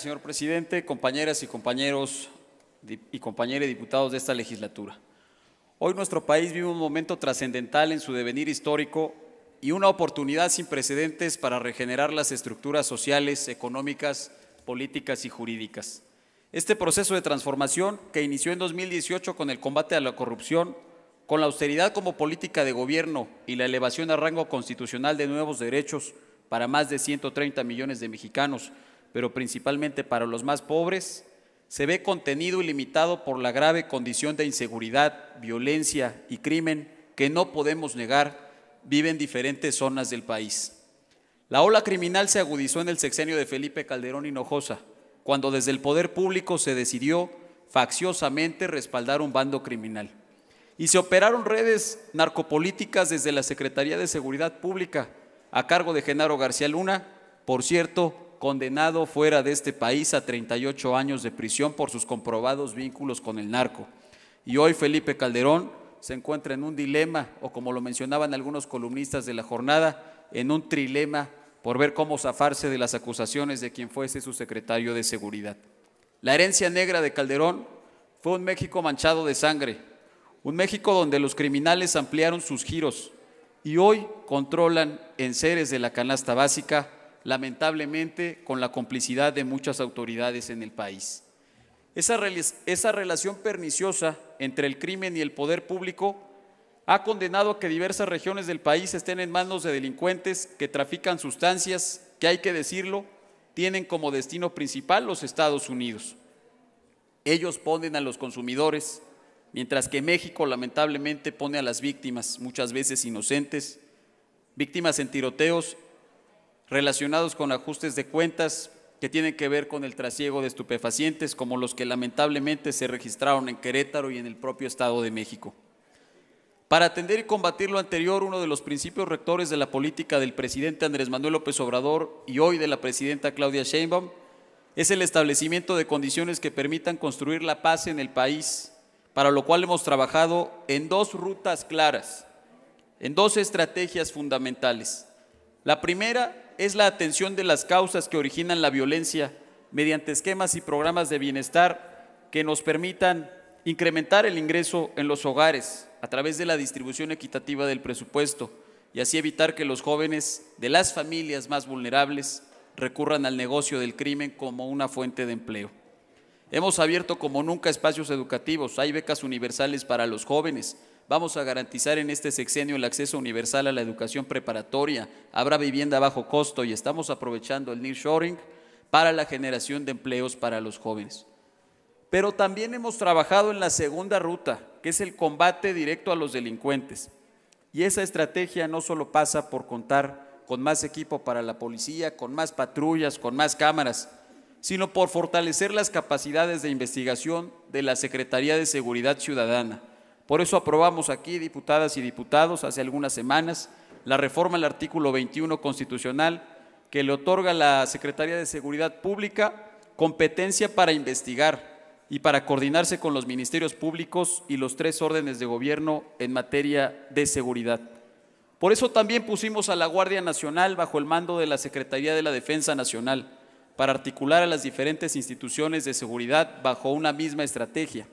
señor presidente, compañeras y compañeros y compañeras diputados de esta legislatura. Hoy nuestro país vive un momento trascendental en su devenir histórico y una oportunidad sin precedentes para regenerar las estructuras sociales, económicas, políticas y jurídicas. Este proceso de transformación, que inició en 2018 con el combate a la corrupción, con la austeridad como política de gobierno y la elevación a rango constitucional de nuevos derechos para más de 130 millones de mexicanos, pero principalmente para los más pobres, se ve contenido y limitado por la grave condición de inseguridad, violencia y crimen que no podemos negar vive en diferentes zonas del país. La ola criminal se agudizó en el sexenio de Felipe Calderón Hinojosa, cuando desde el poder público se decidió facciosamente respaldar un bando criminal. Y se operaron redes narcopolíticas desde la Secretaría de Seguridad Pública, a cargo de Genaro García Luna, por cierto, condenado fuera de este país a 38 años de prisión por sus comprobados vínculos con el narco. Y hoy Felipe Calderón se encuentra en un dilema, o como lo mencionaban algunos columnistas de la jornada, en un trilema por ver cómo zafarse de las acusaciones de quien fuese su secretario de Seguridad. La herencia negra de Calderón fue un México manchado de sangre, un México donde los criminales ampliaron sus giros y hoy controlan enseres de la canasta básica, lamentablemente con la complicidad de muchas autoridades en el país. Esa relación perniciosa entre el crimen y el poder público ha condenado a que diversas regiones del país estén en manos de delincuentes que trafican sustancias que, hay que decirlo, tienen como destino principal los Estados Unidos. Ellos ponen a los consumidores, mientras que México lamentablemente pone a las víctimas, muchas veces inocentes, víctimas en tiroteos relacionados con ajustes de cuentas que tienen que ver con el trasiego de estupefacientes, como los que lamentablemente se registraron en Querétaro y en el propio Estado de México. Para atender y combatir lo anterior, uno de los principios rectores de la política del presidente Andrés Manuel López Obrador y hoy de la presidenta Claudia Sheinbaum es el establecimiento de condiciones que permitan construir la paz en el país, para lo cual hemos trabajado en dos rutas claras, en dos estrategias fundamentales. La primera es la atención de las causas que originan la violencia mediante esquemas y programas de bienestar que nos permitan incrementar el ingreso en los hogares a través de la distribución equitativa del presupuesto y así evitar que los jóvenes de las familias más vulnerables recurran al negocio del crimen como una fuente de empleo. Hemos abierto como nunca espacios educativos, hay becas universales para los jóvenes, vamos a garantizar en este sexenio el acceso universal a la educación preparatoria, habrá vivienda a bajo costo y estamos aprovechando el nearshoring para la generación de empleos para los jóvenes. Pero también hemos trabajado en la segunda ruta, que es el combate directo a los delincuentes. Y esa estrategia no solo pasa por contar con más equipo para la policía, con más patrullas, con más cámaras, sino por fortalecer las capacidades de investigación de la Secretaría de Seguridad Ciudadana. Por eso aprobamos aquí, diputadas y diputados, hace algunas semanas, la reforma al artículo 21 constitucional que le otorga a la Secretaría de Seguridad Pública competencia para investigar y para coordinarse con los ministerios públicos y los 3 órdenes de gobierno en materia de seguridad. Por eso también pusimos a la Guardia Nacional bajo el mando de la Secretaría de la Defensa Nacional, para articular a las diferentes instituciones de seguridad bajo una misma estrategia.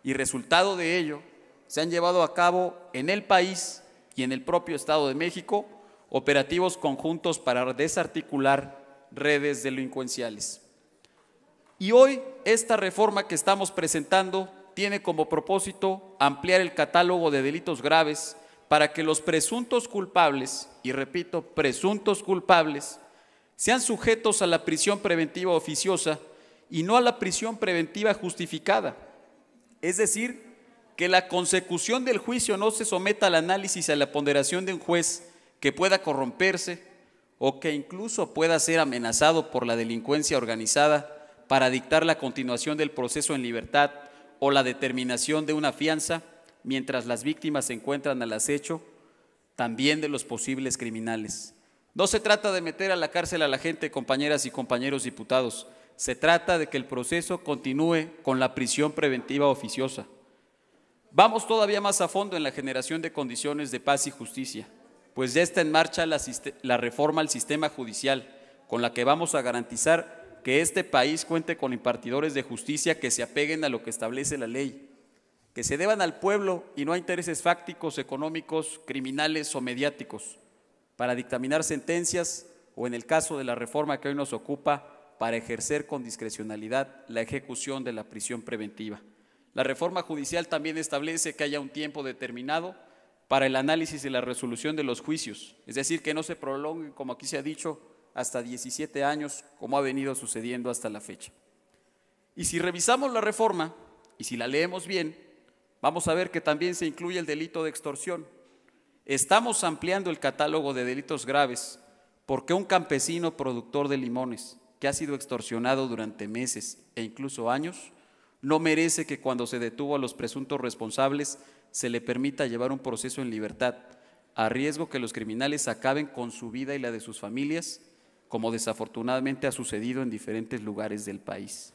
Y resultado de ello, se han llevado a cabo en el país y en el propio Estado de México operativos conjuntos para desarticular redes delincuenciales. Y hoy esta reforma que estamos presentando tiene como propósito ampliar el catálogo de delitos graves para que los presuntos culpables, y repito, presuntos culpables, sean sujetos a la prisión preventiva oficiosa y no a la prisión preventiva justificada. Es decir, que la consecución del juicio no se someta al análisis y a la ponderación de un juez que pueda corromperse o que incluso pueda ser amenazado por la delincuencia organizada para dictar la continuación del proceso en libertad o la determinación de una fianza, mientras las víctimas se encuentran al acecho también de los posibles criminales. No se trata de meter a la cárcel a la gente, compañeras y compañeros diputados, se trata de que el proceso continúe con la prisión preventiva oficiosa. Vamos todavía más a fondo en la generación de condiciones de paz y justicia, pues ya está en marcha la reforma al sistema judicial, con la que vamos a garantizar que este país cuente con impartidores de justicia que se apeguen a lo que establece la ley, que se deban al pueblo y no a intereses fácticos, económicos, criminales o mediáticos, para dictaminar sentencias o, en el caso de la reforma que hoy nos ocupa, para ejercer con discrecionalidad la ejecución de la prisión preventiva. La reforma judicial también establece que haya un tiempo determinado para el análisis y la resolución de los juicios, es decir, que no se prolonguen, como aquí se ha dicho, hasta 17 años, como ha venido sucediendo hasta la fecha. Y si revisamos la reforma, y si la leemos bien, vamos a ver que también se incluye el delito de extorsión. Estamos ampliando el catálogo de delitos graves porque un campesino productor de limones que ha sido extorsionado durante meses e incluso años, no merece que cuando se detuvo a los presuntos responsables se le permita llevar un proceso en libertad, a riesgo que los criminales acaben con su vida y la de sus familias, como desafortunadamente ha sucedido en diferentes lugares del país.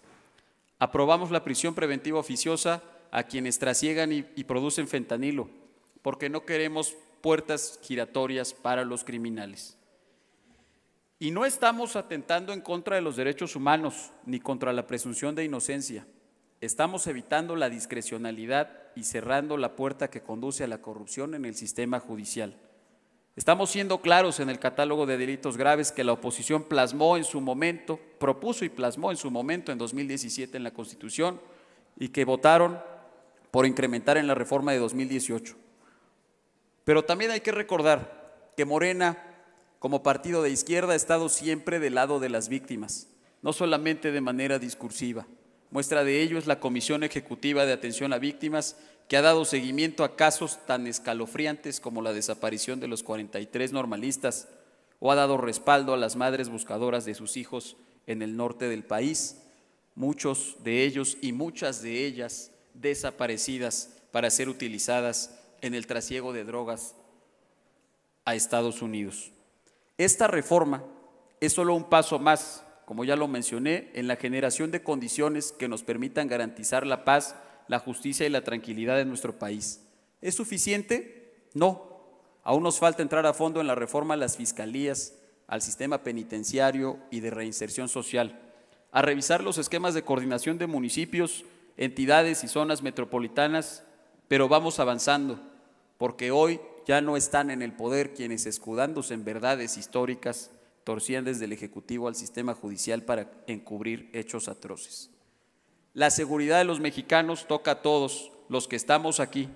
Aprobamos la prisión preventiva oficiosa a quienes trasiegan y producen fentanilo, porque no queremos puertas giratorias para los criminales. Y no estamos atentando en contra de los derechos humanos ni contra la presunción de inocencia. Estamos evitando la discrecionalidad y cerrando la puerta que conduce a la corrupción en el sistema judicial. Estamos siendo claros en el catálogo de delitos graves que la oposición plasmó en su momento, propuso y plasmó en su momento en 2017 en la Constitución y que votaron por incrementar en la reforma de 2018. Pero también hay que recordar que Morena, como partido de izquierda, ha estado siempre del lado de las víctimas, no solamente de manera discursiva. Muestra de ello es la Comisión Ejecutiva de Atención a Víctimas, que ha dado seguimiento a casos tan escalofriantes como la desaparición de los 43 normalistas, o ha dado respaldo a las madres buscadoras de sus hijos en el norte del país, muchos de ellos y muchas de ellas desaparecidas para ser utilizadas en el trasiego de drogas a Estados Unidos. Esta reforma es solo un paso más, como ya lo mencioné, en la generación de condiciones que nos permitan garantizar la paz, la justicia y la tranquilidad en nuestro país. ¿Es suficiente? No. Aún nos falta entrar a fondo en la reforma a las fiscalías, al sistema penitenciario y de reinserción social, a revisar los esquemas de coordinación de municipios, entidades y zonas metropolitanas, pero vamos avanzando, porque hoy ya no están en el poder quienes, escudándose en verdades históricas, torcían desde el Ejecutivo al sistema judicial para encubrir hechos atroces. La seguridad de los mexicanos toca a todos los que estamos aquí,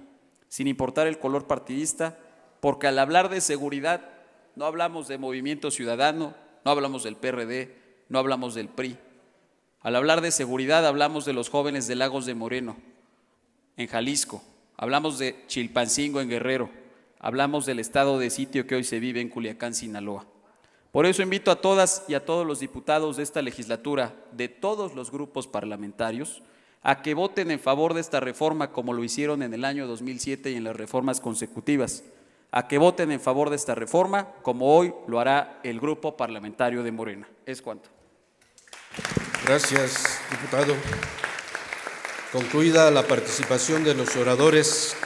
sin importar el color partidista, porque al hablar de seguridad no hablamos de Movimiento Ciudadano, no hablamos del PRD, no hablamos del PRI. Al hablar de seguridad hablamos de los jóvenes de Lagos de Moreno, en Jalisco, hablamos de Chilpancingo en Guerrero, hablamos del estado de sitio que hoy se vive en Culiacán, Sinaloa. Por eso invito a todas y a todos los diputados de esta legislatura, de todos los grupos parlamentarios, a que voten en favor de esta reforma como lo hicieron en el año 2007 y en las reformas consecutivas, a que voten en favor de esta reforma como hoy lo hará el grupo parlamentario de Morena. Es cuanto. Gracias, diputado. Concluida la participación de los oradores